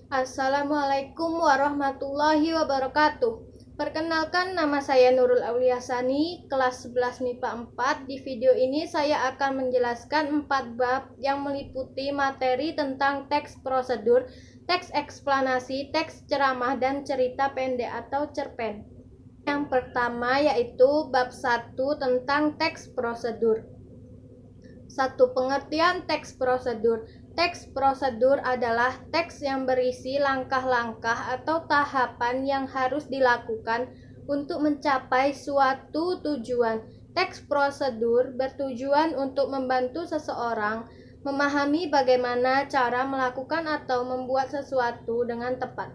Assalamualaikum warahmatullahi wabarakatuh. Perkenalkan, nama saya Nurul Auliasani, kelas 11 MIPA 4. Di video ini saya akan menjelaskan 4 bab yang meliputi materi tentang teks prosedur, teks eksplanasi, teks ceramah, dan cerita pendek atau cerpen. Yang pertama yaitu bab 1 tentang teks prosedur. 1. Pengertian teks prosedur. Teks prosedur adalah teks yang berisi langkah-langkah atau tahapan yang harus dilakukan untuk mencapai suatu tujuan. Teks prosedur bertujuan untuk membantu seseorang memahami bagaimana cara melakukan atau membuat sesuatu dengan tepat.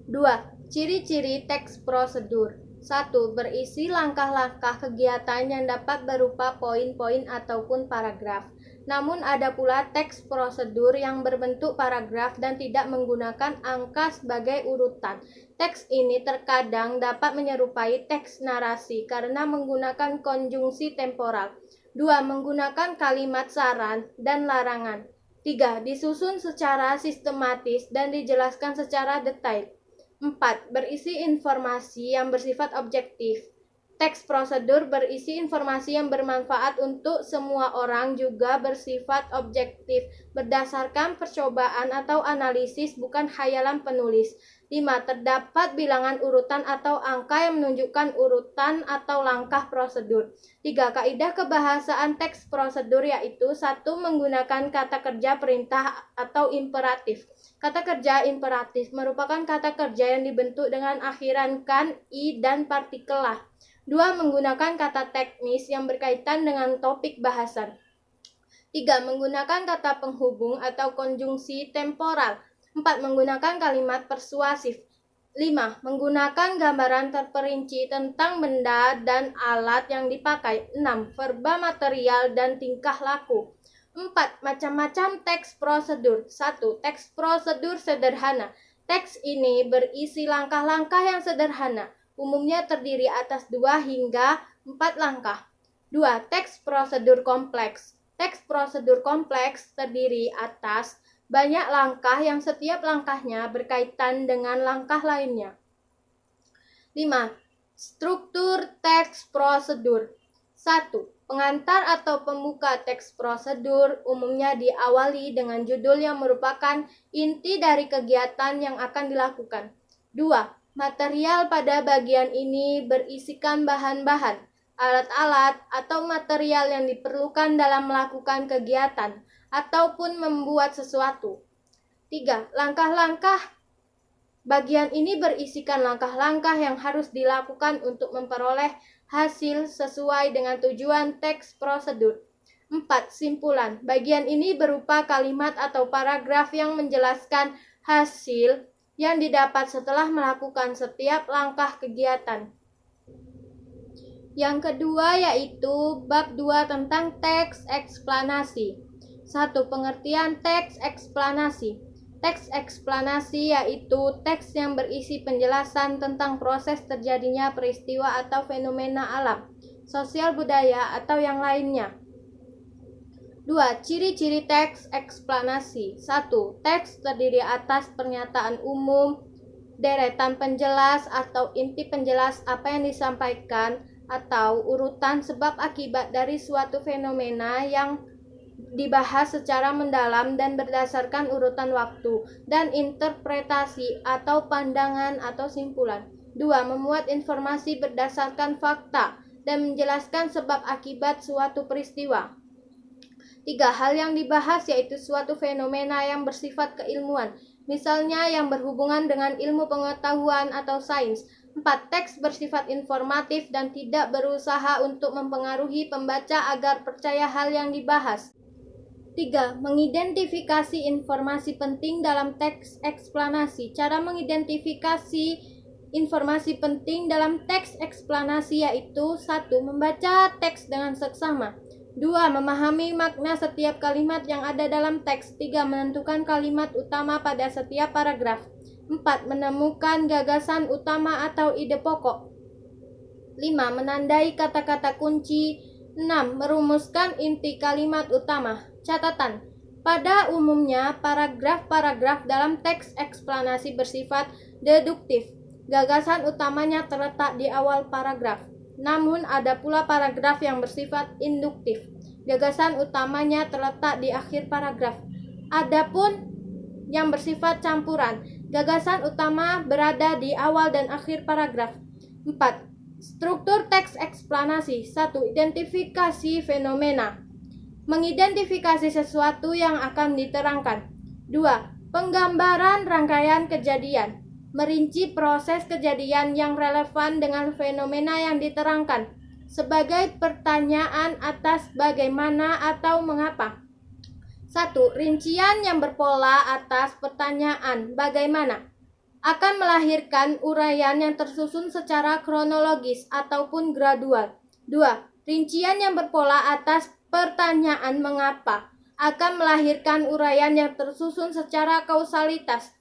2. Ciri-ciri teks prosedur. 1. Berisi langkah-langkah kegiatan yang dapat berupa poin-poin ataupun paragraf. Namun ada pula teks prosedur yang berbentuk paragraf dan tidak menggunakan angka sebagai urutan. Teks ini terkadang dapat menyerupai teks narasi karena menggunakan konjungsi temporal. 2. Menggunakan kalimat saran dan larangan. 3. Disusun secara sistematis dan dijelaskan secara detail. 4. Berisi informasi yang bersifat objektif. Teks prosedur berisi informasi yang bermanfaat untuk semua orang, juga bersifat objektif, berdasarkan percobaan atau analisis, bukan khayalan penulis. 5. Terdapat bilangan urutan atau angka yang menunjukkan urutan atau langkah prosedur. 3. Kaidah kebahasaan teks prosedur yaitu 1. Menggunakan kata kerja perintah atau imperatif. Kata kerja imperatif merupakan kata kerja yang dibentuk dengan akhiran kan, i, dan partikel lah. 2. Menggunakan kata teknis yang berkaitan dengan topik bahasan. 3. Menggunakan kata penghubung atau konjungsi temporal. 4. Menggunakan kalimat persuasif. 5. Menggunakan gambaran terperinci tentang benda dan alat yang dipakai. 6. Verba material dan tingkah laku. 4. Macam-macam teks prosedur. 1. Teks prosedur sederhana. Teks ini berisi langkah-langkah yang sederhana, umumnya terdiri atas 2 hingga 4 langkah. 2. Teks prosedur kompleks. Teks prosedur kompleks terdiri atas banyak langkah yang setiap langkahnya berkaitan dengan langkah lainnya. 5. Struktur teks prosedur. 1. Pengantar atau pembuka teks prosedur umumnya diawali dengan judul yang merupakan inti dari kegiatan yang akan dilakukan. 2. Material pada bagian ini berisikan bahan-bahan, alat-alat, atau material yang diperlukan dalam melakukan kegiatan ataupun membuat sesuatu. 3. Langkah-langkah. Bagian ini berisikan langkah-langkah yang harus dilakukan untuk memperoleh hasil sesuai dengan tujuan teks prosedur. 4. Simpulan. Bagian ini berupa kalimat atau paragraf yang menjelaskan hasil yang didapat setelah melakukan setiap langkah kegiatan. Yang kedua yaitu bab 2 tentang teks eksplanasi. 1. Pengertian teks eksplanasi. Teks eksplanasi yaitu teks yang berisi penjelasan tentang proses terjadinya peristiwa atau fenomena alam, sosial, budaya, atau yang lainnya. 2. Ciri-ciri teks eksplanasi. 1. Teks terdiri atas pernyataan umum, deretan penjelas atau inti penjelas apa yang disampaikan, atau urutan sebab akibat dari suatu fenomena yang dibahas secara mendalam dan berdasarkan urutan waktu, dan interpretasi atau pandangan atau simpulan. 2. Memuat informasi berdasarkan fakta dan menjelaskan sebab akibat suatu peristiwa. 3. Hal yang dibahas yaitu suatu fenomena yang bersifat keilmuan, misalnya yang berhubungan dengan ilmu pengetahuan atau sains. 4. Teks bersifat informatif dan tidak berusaha untuk mempengaruhi pembaca agar percaya hal yang dibahas. 3. Mengidentifikasi informasi penting dalam teks eksplanasi. Cara mengidentifikasi informasi penting dalam teks eksplanasi yaitu 1. Membaca teks dengan seksama. 2. Memahami makna setiap kalimat yang ada dalam teks. 3. Menentukan kalimat utama pada setiap paragraf. 4. Menemukan gagasan utama atau ide pokok. 5. Menandai kata-kata kunci. 6. Merumuskan inti kalimat utama. Catatan. Pada umumnya, paragraf-paragraf dalam teks eksplanasi bersifat deduktif. Gagasan utamanya terletak di awal paragraf. Namun, ada pula paragraf yang bersifat induktif. Gagasan utamanya terletak di akhir paragraf. Adapun yang bersifat campuran, gagasan utama berada di awal dan akhir paragraf. 4. Struktur teks eksplanasi. 1. Identifikasi fenomena. Mengidentifikasi sesuatu yang akan diterangkan. 2. Penggambaran rangkaian kejadian. Merinci proses kejadian yang relevan dengan fenomena yang diterangkan. Sebagai pertanyaan atas bagaimana atau mengapa. 1. Rincian yang berpola atas pertanyaan bagaimana akan melahirkan uraian yang tersusun secara kronologis ataupun gradual. 2. Rincian yang berpola atas pertanyaan mengapa akan melahirkan uraian yang tersusun secara kausalitas.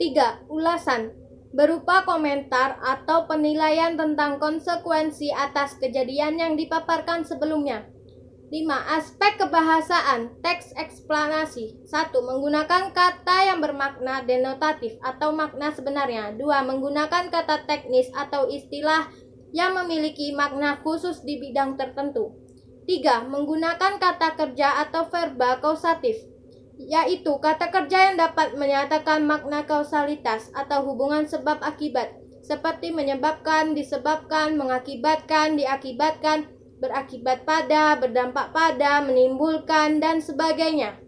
3. Ulasan berupa komentar atau penilaian tentang konsekuensi atas kejadian yang dipaparkan sebelumnya. 5. Aspek kebahasaan teks eksplanasi. 1. Menggunakan kata yang bermakna denotatif atau makna sebenarnya. 2. Menggunakan kata teknis atau istilah yang memiliki makna khusus di bidang tertentu. 3. Menggunakan kata kerja atau verba kausatif, yaitu kata kerja yang dapat menyatakan makna kausalitas atau hubungan sebab akibat, seperti menyebabkan, disebabkan, mengakibatkan, diakibatkan, berakibat pada, berdampak pada, menimbulkan, dan sebagainya.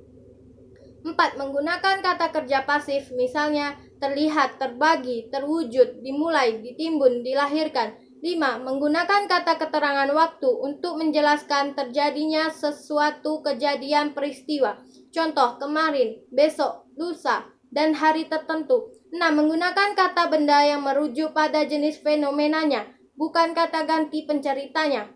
4. Menggunakan kata kerja pasif, misalnya terlihat, terbagi, terwujud, dimulai, ditimbun, dilahirkan. 5. Menggunakan kata keterangan waktu untuk menjelaskan terjadinya sesuatu kejadian peristiwa. Contoh, kemarin, besok, lusa, dan hari tertentu. 6. Menggunakan kata benda yang merujuk pada jenis fenomenanya, bukan kata ganti penceritanya.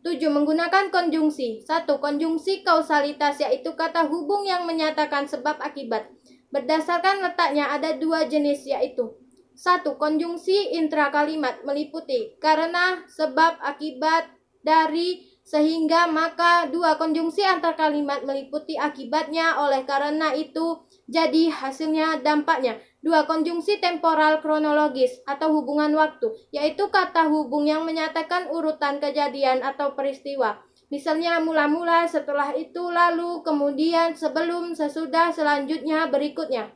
7. Menggunakan konjungsi. 1. Konjungsi kausalitas, yaitu kata hubung yang menyatakan sebab akibat. Berdasarkan letaknya ada dua jenis, yaitu 1. Konjungsi intrakalimat, meliputi karena, sebab, akibat, dari, sehingga, maka. 2. Konjungsi antar kalimat, meliputi akibatnya, oleh karena itu, jadi, hasilnya, dampaknya. 2. Konjungsi temporal kronologis atau hubungan waktu, yaitu kata hubung yang menyatakan urutan kejadian atau peristiwa. Misalnya mula-mula, setelah itu, lalu, kemudian, sebelum, sesudah, selanjutnya, berikutnya.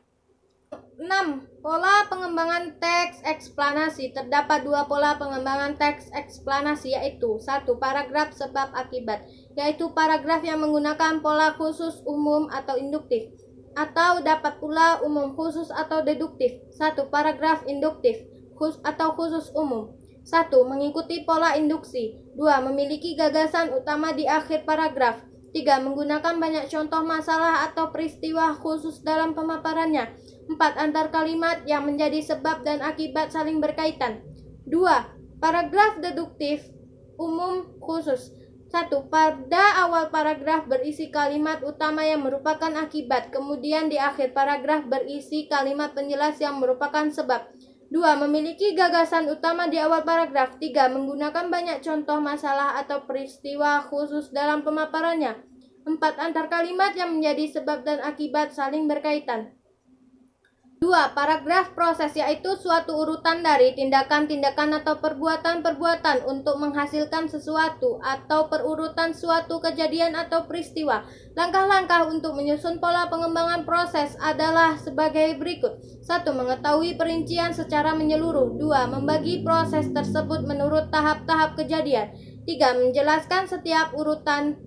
6. Pola pengembangan teks eksplanasi. Terdapat dua pola pengembangan teks eksplanasi, yaitu 1. Paragraf sebab akibat, yaitu paragraf yang menggunakan pola khusus umum atau induktif, atau dapat pula umum khusus atau deduktif. 1. Paragraf induktif atau khusus umum. 1. Mengikuti pola induksi. 2. Memiliki gagasan utama di akhir paragraf. 3. Menggunakan banyak contoh masalah atau peristiwa khusus dalam pemaparannya. 4. Antar kalimat yang menjadi sebab dan akibat saling berkaitan. 2. Paragraf deduktif umum khusus. 1. Pada awal paragraf berisi kalimat utama yang merupakan akibat, kemudian di akhir paragraf berisi kalimat penjelas yang merupakan sebab. 2. Memiliki gagasan utama di awal paragraf. 3. Menggunakan banyak contoh masalah atau peristiwa khusus dalam pemaparannya. 4. Antar kalimat yang menjadi sebab dan akibat saling berkaitan. 2. Paragraf proses, yaitu suatu urutan dari tindakan-tindakan atau perbuatan-perbuatan untuk menghasilkan sesuatu, atau perurutan suatu kejadian atau peristiwa. Langkah-langkah untuk menyusun pola pengembangan proses adalah sebagai berikut. 1. Mengetahui perincian secara menyeluruh. 2. Membagi proses tersebut menurut tahap-tahap kejadian. 3. Menjelaskan setiap urutan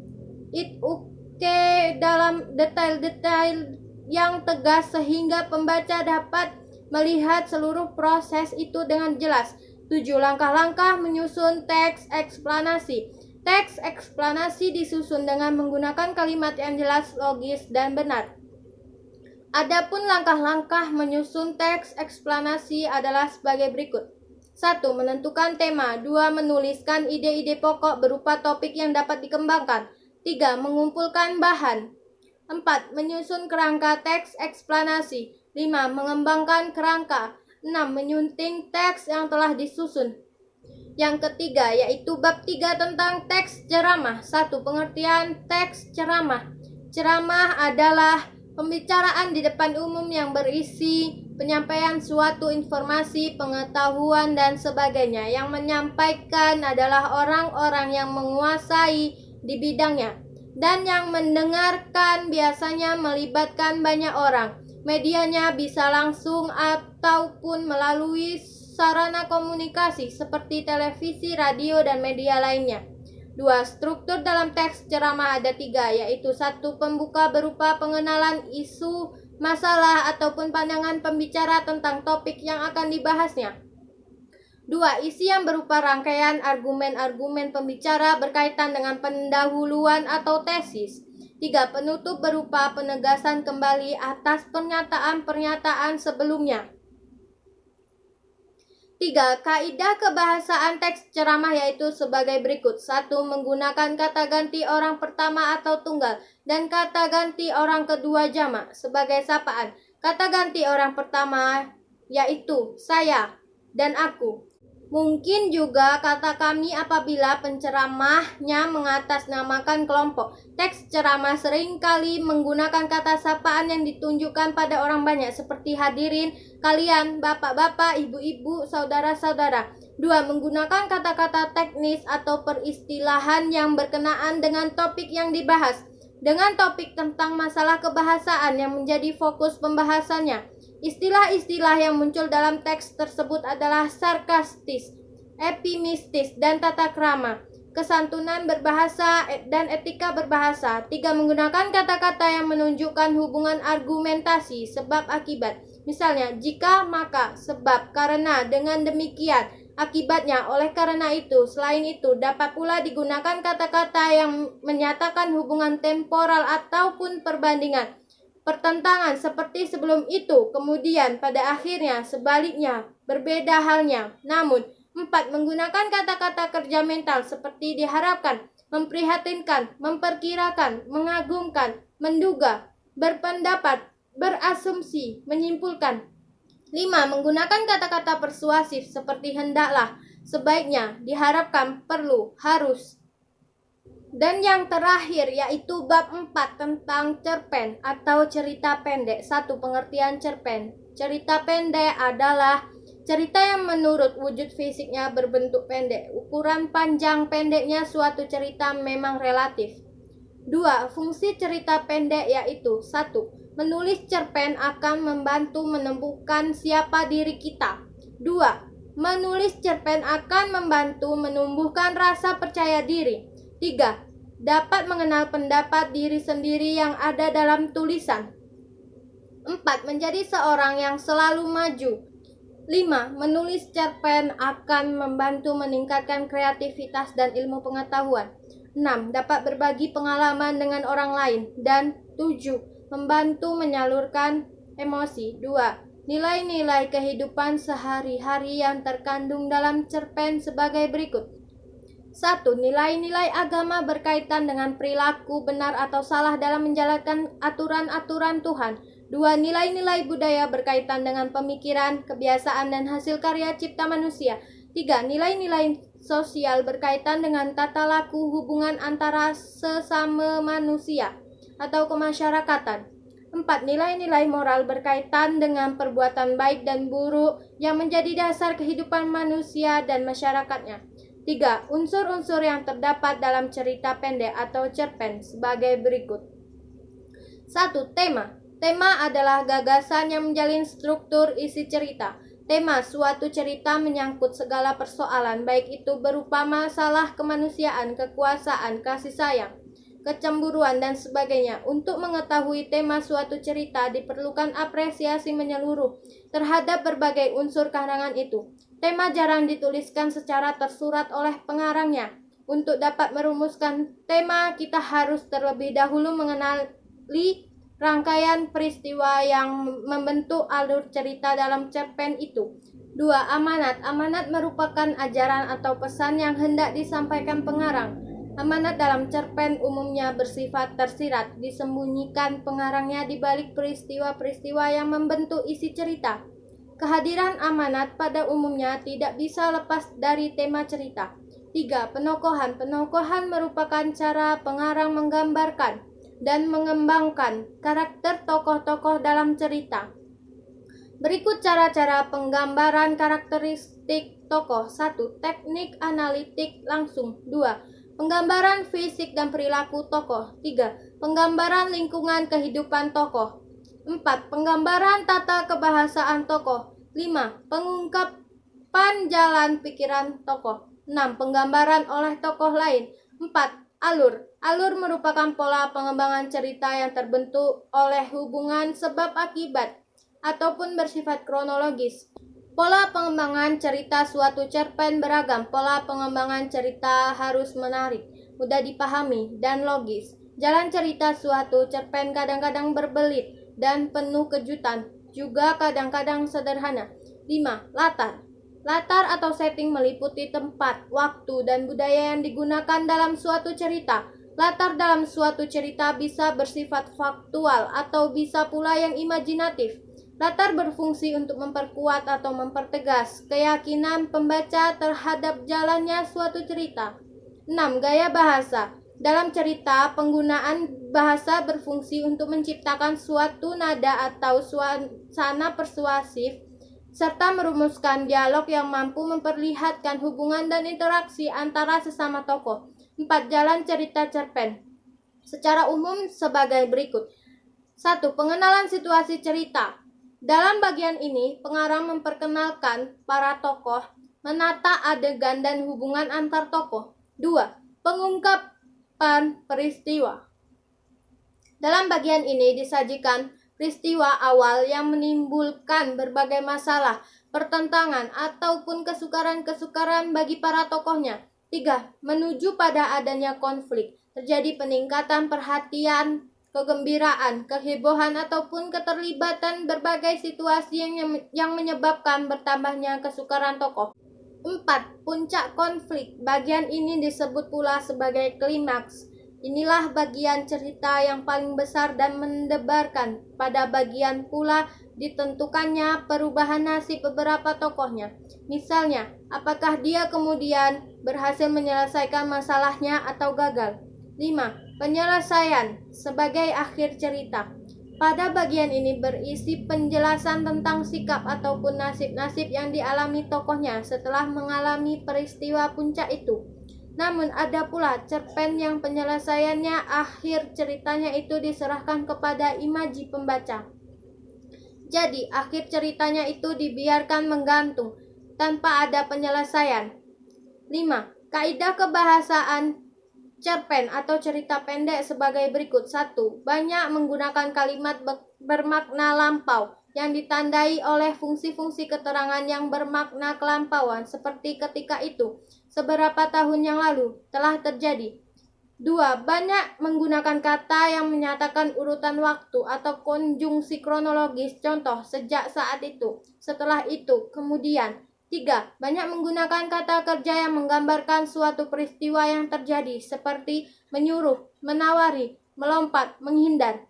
dalam detail-detail yang tegas sehingga pembaca dapat melihat seluruh proses itu dengan jelas. 7. Langkah-langkah menyusun teks eksplanasi. Teks eksplanasi disusun dengan menggunakan kalimat yang jelas, logis, dan benar. Adapun langkah-langkah menyusun teks eksplanasi adalah sebagai berikut. 1. Menentukan tema. 2. Menuliskan ide-ide pokok berupa topik yang dapat dikembangkan. 3. Mengumpulkan bahan. 4. Menyusun kerangka teks eksplanasi. 5. Mengembangkan kerangka. 6. Menyunting teks yang telah disusun. Yang ketiga yaitu bab 3 tentang teks ceramah. 1. Pengertian teks ceramah. Ceramah adalah pembicaraan di depan umum yang berisi penyampaian suatu informasi, pengetahuan, dan sebagainya. Yang menyampaikan adalah orang-orang yang menguasai di bidangnya. Dan yang mendengarkan biasanya melibatkan banyak orang. Medianya bisa langsung ataupun melalui sarana komunikasi seperti televisi, radio, dan media lainnya. 2. Struktur dalam teks ceramah ada 3, yaitu 1. Pembuka berupa pengenalan isu, masalah, ataupun pandangan pembicara tentang topik yang akan dibahasnya. 2. Isi yang berupa rangkaian argumen-argumen pembicara berkaitan dengan pendahuluan atau tesis. 3. Penutup berupa penegasan kembali atas pernyataan-pernyataan sebelumnya. 3. Kaidah kebahasaan teks ceramah yaitu sebagai berikut. 1. Menggunakan kata ganti orang pertama atau tunggal dan kata ganti orang kedua jamak sebagai sapaan. Kata ganti orang pertama yaitu saya dan aku. Mungkin juga kata kami apabila penceramahnya mengatasnamakan kelompok. Teks ceramah seringkali menggunakan kata sapaan yang ditunjukkan pada orang banyak seperti hadirin, kalian, bapak-bapak, ibu-ibu, saudara-saudara. 2. Menggunakan kata-kata teknis atau peristilahan yang berkenaan dengan topik yang dibahas. Dengan topik tentang masalah kebahasaan yang menjadi fokus pembahasannya. Istilah-istilah yang muncul dalam teks tersebut adalah sarkastis, epimistis, dan tata krama, kesantunan berbahasa, dan etika berbahasa. 3. Menggunakan kata-kata yang menunjukkan hubungan argumentasi, sebab akibat. Misalnya, jika, maka, sebab, karena, dengan demikian, akibatnya, oleh karena itu. Selain itu, dapat pula digunakan kata-kata yang menyatakan hubungan temporal ataupun perbandingan. Pertentangan seperti sebelum itu, kemudian pada akhirnya, sebaliknya, berbeda halnya. Namun, 4. Menggunakan kata-kata kerja mental seperti diharapkan, memprihatinkan, memperkirakan, mengagumkan, menduga, berpendapat, berasumsi, menyimpulkan. 5. Menggunakan kata-kata persuasif seperti hendaklah, sebaiknya, diharapkan, perlu, harus. Dan yang terakhir yaitu bab 4 tentang cerpen atau cerita pendek. 1. Pengertian cerpen. Cerita pendek adalah cerita yang menurut wujud fisiknya berbentuk pendek. Ukuran panjang pendeknya suatu cerita memang relatif. 2. Fungsi cerita pendek yaitu 1. Menulis cerpen akan membantu menemukan siapa diri kita. 2. Menulis cerpen akan membantu menumbuhkan rasa percaya diri. 3. Dapat mengenal pendapat diri sendiri yang ada dalam tulisan. 4. Menjadi seorang yang selalu maju. 5. Menulis cerpen akan membantu meningkatkan kreativitas dan ilmu pengetahuan. 6. Dapat berbagi pengalaman dengan orang lain. Dan 7. Membantu menyalurkan emosi. 2. Nilai-nilai kehidupan sehari-hari yang terkandung dalam cerpen sebagai berikut. 1. Nilai-nilai agama berkaitan dengan perilaku benar atau salah dalam menjalankan aturan-aturan Tuhan. 2. Nilai-nilai budaya berkaitan dengan pemikiran, kebiasaan, dan hasil karya cipta manusia. 3. Nilai-nilai sosial berkaitan dengan tata laku hubungan antara sesama manusia atau kemasyarakatan. 4. Nilai-nilai moral berkaitan dengan perbuatan baik dan buruk yang menjadi dasar kehidupan manusia dan masyarakatnya. 3. Unsur-unsur yang terdapat dalam cerita pendek atau cerpen sebagai berikut. 1. Tema. Tema adalah gagasan yang menjalin struktur isi cerita. Tema suatu cerita menyangkut segala persoalan, baik itu berupa masalah kemanusiaan, kekuasaan, kasih sayang, kecemburuan, dan sebagainya. Untuk mengetahui tema suatu cerita diperlukan apresiasi menyeluruh terhadap berbagai unsur karangan itu. Tema jarang dituliskan secara tersurat oleh pengarangnya. Untuk dapat merumuskan tema, kita harus terlebih dahulu mengenali rangkaian peristiwa yang membentuk alur cerita dalam cerpen itu. 2. Amanat. Amanat merupakan ajaran atau pesan yang hendak disampaikan pengarang. Amanat dalam cerpen umumnya bersifat tersirat, disembunyikan pengarangnya di balik peristiwa-peristiwa yang membentuk isi cerita. Kehadiran amanat pada umumnya tidak bisa lepas dari tema cerita. 3. Penokohan. Penokohan merupakan cara pengarang menggambarkan dan mengembangkan karakter tokoh-tokoh dalam cerita. Berikut cara-cara penggambaran karakteristik tokoh. 1. Teknik analitik langsung. 2. Penggambaran fisik dan perilaku tokoh. 3. Penggambaran lingkungan kehidupan tokoh. 4. Penggambaran tata kebahasaan tokoh. 5. Pengungkapan jalan pikiran tokoh. 6. Penggambaran oleh tokoh lain. 4. Alur. Alur merupakan pola pengembangan cerita yang terbentuk oleh hubungan sebab akibat ataupun bersifat kronologis. Pola pengembangan cerita suatu cerpen beragam. Pola pengembangan cerita harus menarik, mudah dipahami, dan logis. Jalan cerita suatu cerpen kadang-kadang berbelit dan penuh kejutan, juga kadang-kadang sederhana. 5. Latar. Latar atau setting meliputi tempat, waktu, dan budaya yang digunakan dalam suatu cerita. Latar dalam suatu cerita bisa bersifat faktual atau bisa pula yang imajinatif. Latar berfungsi untuk memperkuat atau mempertegas keyakinan pembaca terhadap jalannya suatu cerita. 6. Gaya bahasa. Dalam cerita, penggunaan bahasa berfungsi untuk menciptakan suatu nada atau suasana persuasif, serta merumuskan dialog yang mampu memperlihatkan hubungan dan interaksi antara sesama tokoh. 4. Jalan cerita cerpen. Secara umum sebagai berikut. 1. Pengenalan situasi cerita. Dalam bagian ini, pengarang memperkenalkan para tokoh, menata adegan dan hubungan antar tokoh. 2. Pengungkapan peristiwa. Dalam bagian ini disajikan peristiwa awal yang menimbulkan berbagai masalah, pertentangan, ataupun kesukaran-kesukaran bagi para tokohnya. 3. Menuju pada adanya konflik. Terjadi peningkatan perhatian, kegembiraan, kehebohan, ataupun keterlibatan berbagai situasi yang menyebabkan bertambahnya kesukaran tokoh. 4. Puncak konflik. Bagian ini disebut pula sebagai klimaks. Inilah bagian cerita yang paling besar dan mendebarkan. Pada bagian pula ditentukannya perubahan nasib beberapa tokohnya. Misalnya, apakah dia kemudian berhasil menyelesaikan masalahnya atau gagal. 5. Penyelesaian sebagai akhir cerita. Pada bagian ini berisi penjelasan tentang sikap ataupun nasib-nasib yang dialami tokohnya setelah mengalami peristiwa puncak itu. Namun ada pula cerpen yang penyelesaiannya akhir ceritanya itu diserahkan kepada imaji pembaca. Jadi akhir ceritanya itu dibiarkan menggantung tanpa ada penyelesaian. 5. Kaidah kebahasaan cerpen atau cerita pendek sebagai berikut. 1. Banyak menggunakan kalimat bermakna lampau yang ditandai oleh fungsi-fungsi keterangan yang bermakna kelampauan seperti ketika itu, seberapa tahun yang lalu, telah terjadi. 2. Banyak menggunakan kata yang menyatakan urutan waktu atau konjungsi kronologis, contoh sejak saat itu, setelah itu, kemudian. 3. Banyak menggunakan kata kerja yang menggambarkan suatu peristiwa yang terjadi, seperti menyuruh, menawari, melompat, menghindar.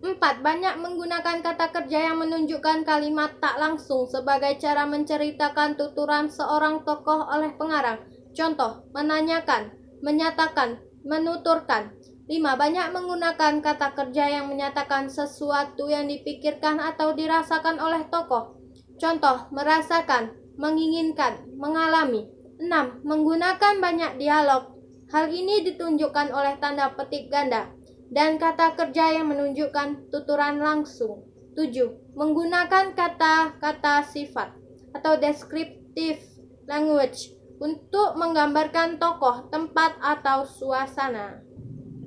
4. Banyak menggunakan kata kerja yang menunjukkan kalimat tak langsung sebagai cara menceritakan tuturan seorang tokoh oleh pengarang. Contoh, menanyakan, menyatakan, menuturkan. 5. Banyak menggunakan kata kerja yang menyatakan sesuatu yang dipikirkan atau dirasakan oleh tokoh. Contoh, merasakan, menginginkan, mengalami. 6. Menggunakan banyak dialog. Hal ini ditunjukkan oleh tanda petik ganda dan kata kerja yang menunjukkan tuturan langsung. 7. Menggunakan kata-kata sifat atau descriptive language untuk menggambarkan tokoh, tempat, atau suasana.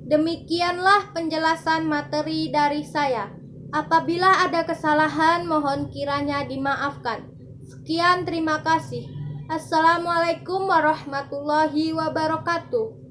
Demikianlah penjelasan materi dari saya. Apabila ada kesalahan, mohon kiranya dimaafkan. Sekian, terima kasih. Assalamualaikum warahmatullahi wabarakatuh.